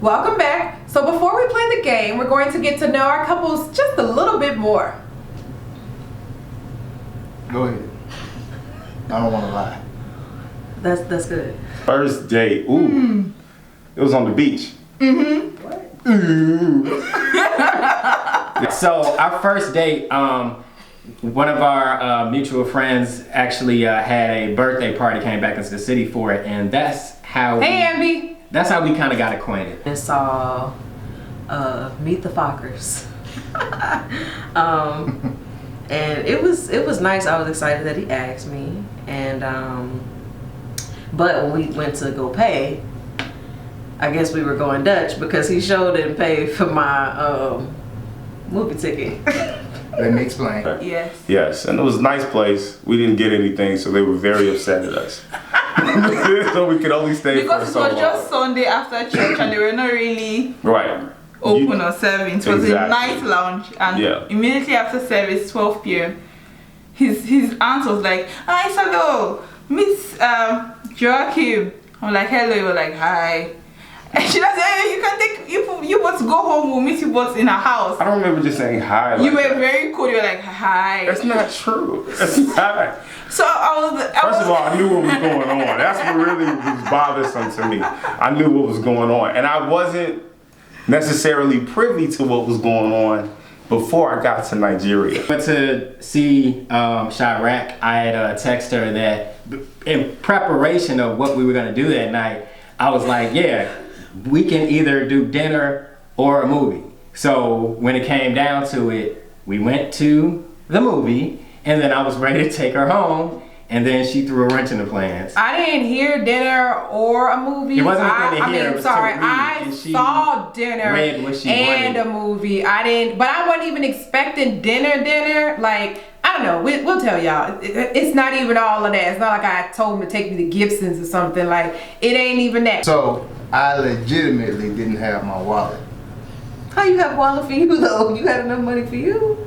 Welcome back. So before we play the game, we're going to get to know our couples just a little bit more. Go ahead. I don't want to lie. That's good. First date. Ooh. It was on the beach. What? So our first date, one of our mutual friends actually had a birthday party, came back into the city for it, and that's how. Hey, Ambi. That's how we kind of got acquainted. And saw Meet the Fockers. And it was nice. I was excited that he asked me, and but when we went to go pay, I guess we were going Dutch because he sure didn't pay for my movie ticket. Let me explain. Yes. Yes, and it was a nice place. We didn't get anything, so they were very upset at us. So we could only stay because for so it was long. just Sunday after church and they were not really Right. open or serving. It was a Exactly. night lounge, and Yeah. immediately after service, 12 p.m., his aunt was like, "Hi, Isabelle, Miss Joachim." I'm like, "Hello." You were like, "Hi." And she was like, "Hey, you can take you both go home. We'll meet you both in her house." I don't remember just saying hi. Like You were that. very cool. You were like, "Hi." That's not true. That's not. So First of all, I knew what was going on. That's what really was bothersome to me. I knew what was going on, and I wasn't necessarily privy to what was going on before I got to Nigeria. Went to see Chirac. I had texted her that in preparation of what we were gonna do that night, I was like, yeah, we can either do dinner or a movie. So when it came down to it, we went to the movie, and then I was ready to take her home, and then she threw a wrench in the plans. I didn't hear dinner or a movie. It wasn't anything to hear, it I mean, was sorry, to read, I and she saw dinner read what she and wanted. a movie. I didn't, but I wasn't even expecting dinner. Like, I don't know. We'll tell y'all. It's not even all of that. It's not like I told him to take me to Gibson's or something. Like, it ain't even that. So I legitimately didn't have my wallet. How you have a wallet for you though? You had enough money for you?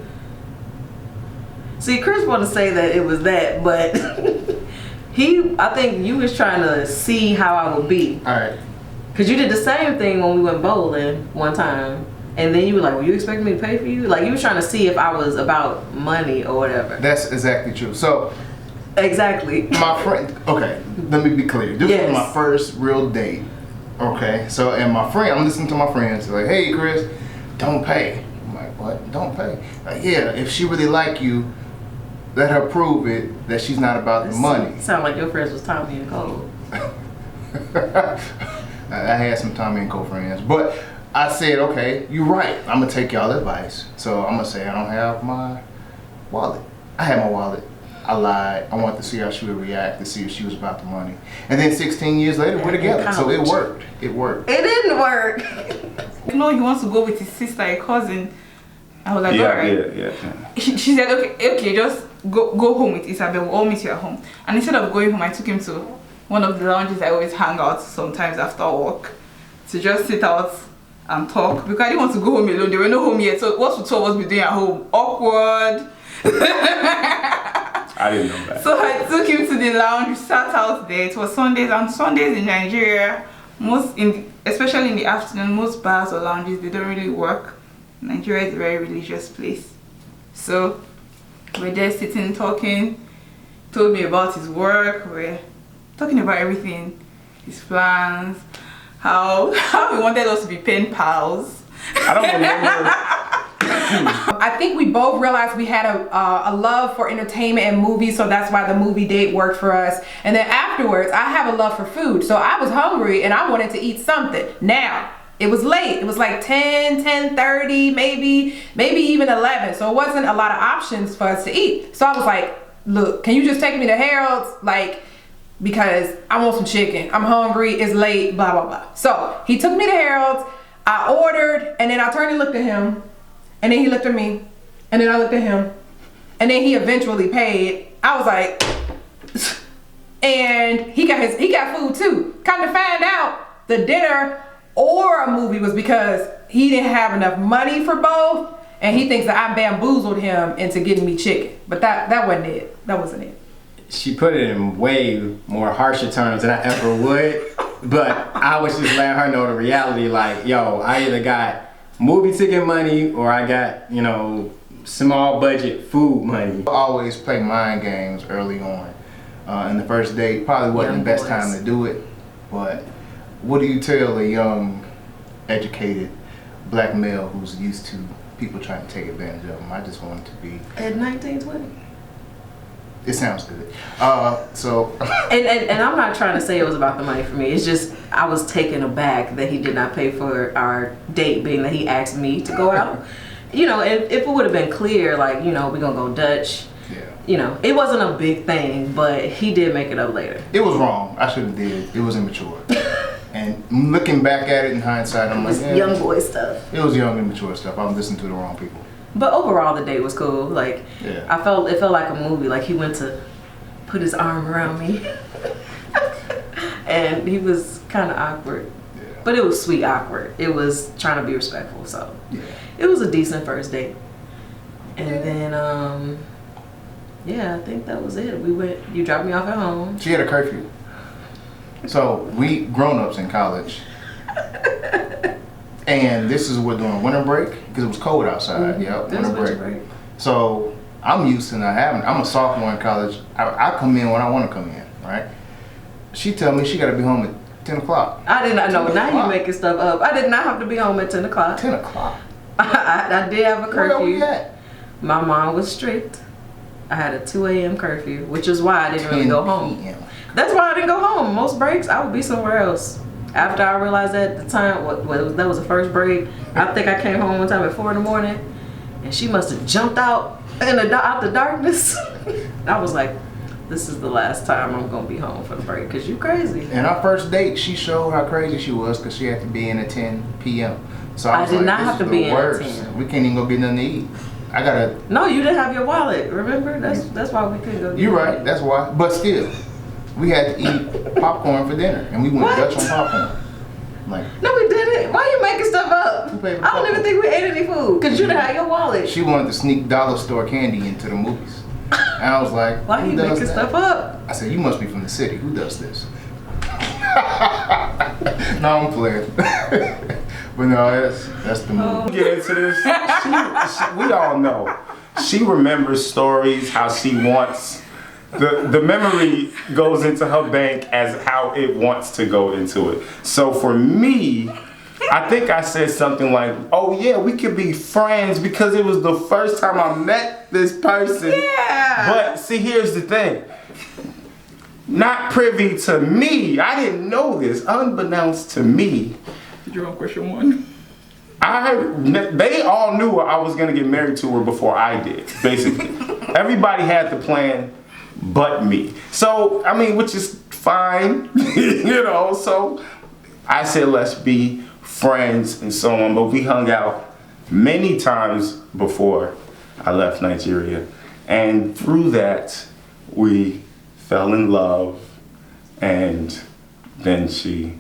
See, Chris want to say that it was that, but I think you was trying to see how I would be. All right. Cause you did the same thing when we went bowling one time, and then you were like, "Well, you expecting me to pay for you?" Like you were trying to see if I was about money or whatever. That's exactly true. So Exactly. my friend. Okay. Let me be clear. This Yes. was my first real date. Okay. So and my friend, I'm listening to my friends. They're like, "Hey, Chris, don't pay." I'm like, "What? Don't pay?" Like, yeah. If she really like you, let her prove it that she's not about the money. Sound like your friends was Tommy and Cole. I had some Tommy and Co friends, but I said, okay, you're right. I'm gonna take y'all advice. So I'm gonna say I don't have my wallet. I had my wallet. I lied. I wanted to see how she would react, to see if she was about the money. And then 16 years later, we're together. So it worked. It worked. It didn't work. you know he wants to go with his sister, a cousin. I was like, Yeah, alright. yeah. She said, okay, just go home with Isabelle. We'll all meet you at home. And instead of going home, I took him to one of the lounges I always hang out sometimes after work to just sit out and talk because I didn't want to go home alone. They were not home yet. So what would two of us be doing at home? Awkward. I didn't know that. So I took him to the lounge. We sat out there. It was Sundays, and Sundays in Nigeria, especially in the afternoon, most bars or lounges, they don't really work. Nigeria is a very religious place. So we're there sitting talking. Told me about his work. We're talking about everything, his plans, how he wanted us to be pen pals. I don't remember. I think we both realized we had a love for entertainment and movies, so that's why the movie date worked for us. And then afterwards, I have a love for food, so I was hungry and I wanted to eat something. Now, it was late. It was like 10:30, maybe even 11. So it wasn't a lot of options for us to eat. So I was like, look, can you just take me to Harold's? Like, because I want some chicken. I'm hungry. It's late, blah, blah, blah. So he took me to Harold's. I ordered, and then I turned and looked at him. And then he looked at me. And then I looked at him. And then he eventually paid. I was like, and he got food too. Kind of find out the dinner or a movie was because he didn't have enough money for both, and he thinks that I bamboozled him into getting me chicken. But that wasn't it. That wasn't it. She put it in way more harsher terms than I ever would. But I was just letting her know the reality, like, yo, I either got movie ticket money or I got, you know, small budget food money. I always play mind games early on. And the first date probably wasn't the best time to do it. But what do you tell a young, educated black male who's used to people trying to take advantage of him? I just want to be At 19, 20. It sounds good. So And I'm not trying to say it was about the money for me. It's just I was taken aback that he did not pay for our date, being that he asked me to go out. You know, if it would have been clear, like, you know, we're gonna go Dutch. yeah, You know, it wasn't a big thing, but he did make it up later. it was wrong. I should have did. It was immature. And looking back at it in hindsight, I'm like, It's yeah, young boy stuff. it was young immature stuff. I was listening to the wrong people. But overall, the date was cool. Like, Yeah. it felt like a movie. Like, he went to put his arm around me, and he was kind of awkward. Yeah. But it was sweet awkward. It was trying to be respectful. So Yeah. it was a decent first date. And then, yeah, I think that was it. We went. You dropped me off at home. She had a curfew. So we grown-ups in college. And this is what during winter break, because it was cold outside. Yep, It was winter break. So I'm used to not having. I'm a sophomore in college. I come in when I want to come in, right? She tell me she got to be home at 10 o'clock. I did not know. 10 Now you o'clock. making stuff up. I did not have to be home at 10 o'clock. 10 o'clock. I did have a Where we curfew. at? My mom was strict. I had a 2 a.m. curfew, which is why I didn't really 10 go home. p.m. That's why I didn't go home. Most breaks, I would be somewhere else. After I realized that at the time, that was the first break. I think I came home one time at 4 in the morning, and she must have jumped out out the darkness. I was like, this is the last time I'm gonna be home for the break, cause you crazy. And our first date, she showed how crazy she was because she had to be in at 10 p.m. So I was did like, not this have is to the be in at worst. 10. We can't even go get nothing to eat. I gotta. No, you didn't have your wallet. Remember? That's why we couldn't go. Get You're it. right. That's why. But still, we had to eat popcorn for dinner, and we went What? Dutch on popcorn. Like, No, we didn't. Why you making stuff up? Who paid for I don't even popcorn? think we ate any food, cause you didn't have your wallet. she wanted to sneak dollar store candy into the movies, and I was like, Why who you does making that? stuff up? I said, you must be from the city. Who does this? No, I'm playing. But no, that's the movie. Get into this. We all know. She remembers stories how she wants. The memory goes into her bank as how it wants to go into it. So for me, I think I said something like, "Oh yeah, we could be friends because it was the first time I met this person." Yeah. But see, here's the thing. Not privy to me. I didn't know this. Unbeknownst to me. You're on question one. They all knew I was gonna get married to her before I did, basically. Everybody had the plan but me. So, I mean, which is fine, you know, so I said, let's be friends and so on, but we hung out many times before I left Nigeria. And through that, we fell in love, and then she...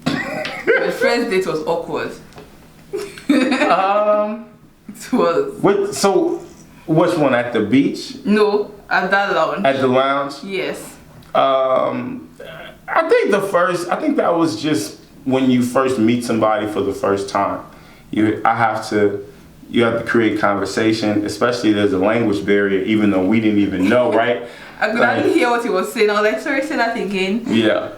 The first date was awkward. It was. So, which one, at the beach? No, at that lounge. At the lounge? Yes. I think that was just when you first meet somebody for the first time. You have to create conversation, especially there's a language barrier, even though we didn't even know, right? I didn't hear what he was saying. I was like, sorry, say that again. Yeah,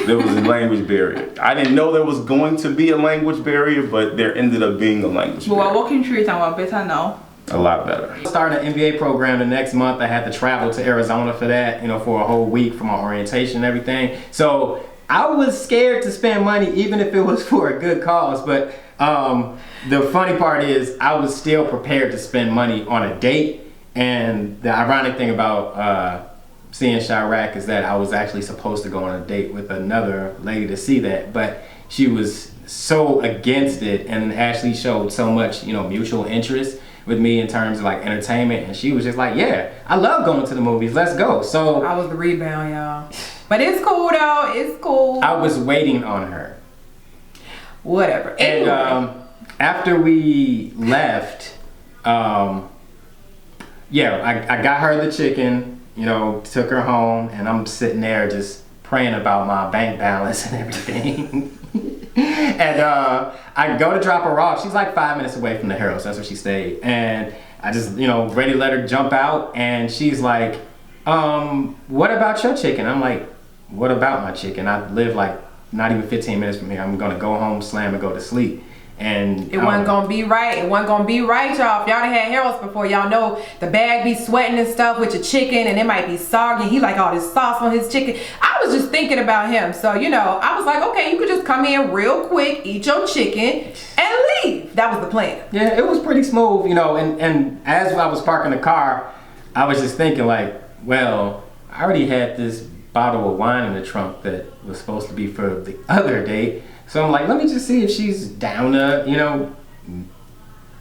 there was a language barrier. I didn't know there was going to be a language barrier, but there ended up being a language But barrier. we're walking through it and we're better now. A lot better. Starting an MBA program the next month. I had to travel to Arizona for that, you know, for a whole week for my orientation and everything. So I was scared to spend money, even if it was for a good cause. But the funny part is I was still prepared to spend money on a date. And the ironic thing about seeing Chirac is that I was actually supposed to go on a date with another lady to see that, but she was so against it, and Ashley showed so much, you know, mutual interest with me in terms of like entertainment, and she was just like, yeah, I love going to the movies, let's go. So I was the rebound, y'all. But it's cool though. It's cool. I was waiting on her. Whatever. And Anyway. after we left, I got her the chicken, you know, took her home, and I'm sitting there just praying about my bank balance and everything. And I go to drop her off. She's like 5 minutes away from the Harrods. That's where she stayed. And I just, ready to let her jump out. And she's like, what about your chicken? I'm like, what about my chicken? I live like not even 15 minutes from here. I'm gonna go home, slam, and go to sleep. And it wasn't gonna be right. It wasn't gonna be right, y'all. If y'all done had Harold's before, y'all know the bag be sweating and stuff with your chicken, and it might be soggy. He like all this sauce on his chicken. I was just thinking about him. So, I was like, okay, you could just come in real quick, eat your chicken, and leave. That was the plan. Yeah, it was pretty smooth, and as I was parking the car, I was just thinking like, well, I already had this bottle of wine in the trunk that was supposed to be for the other date. So I'm like, let me just see if she's down to,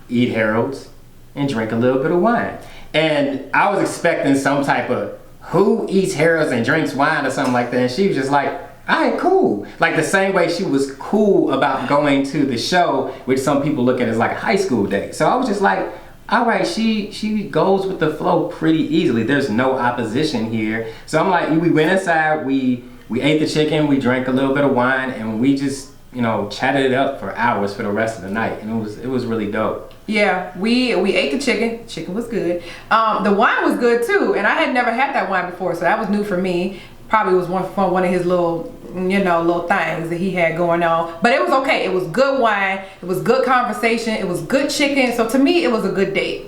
eat Harold's and drink a little bit of wine. And I was expecting some type of who eats Harold's and drinks wine or something like that. And she was just like, all right, cool. Like the same way she was cool about going to the show, which some people look at as like a high school date. So I was just like, all right, she goes with the flow pretty easily. There's no opposition here. So I'm like, we went inside, we ate the chicken, we drank a little bit of wine, and we just, chatted it up for hours for the rest of the night. And it was really dope. Yeah, we ate the chicken. Chicken was good. The wine was good too, and I had never had that wine before, so that was new for me. Probably was one of his little things that he had going on. But it was okay. It was good wine. It was good conversation. It was good chicken. So to me, it was a good date.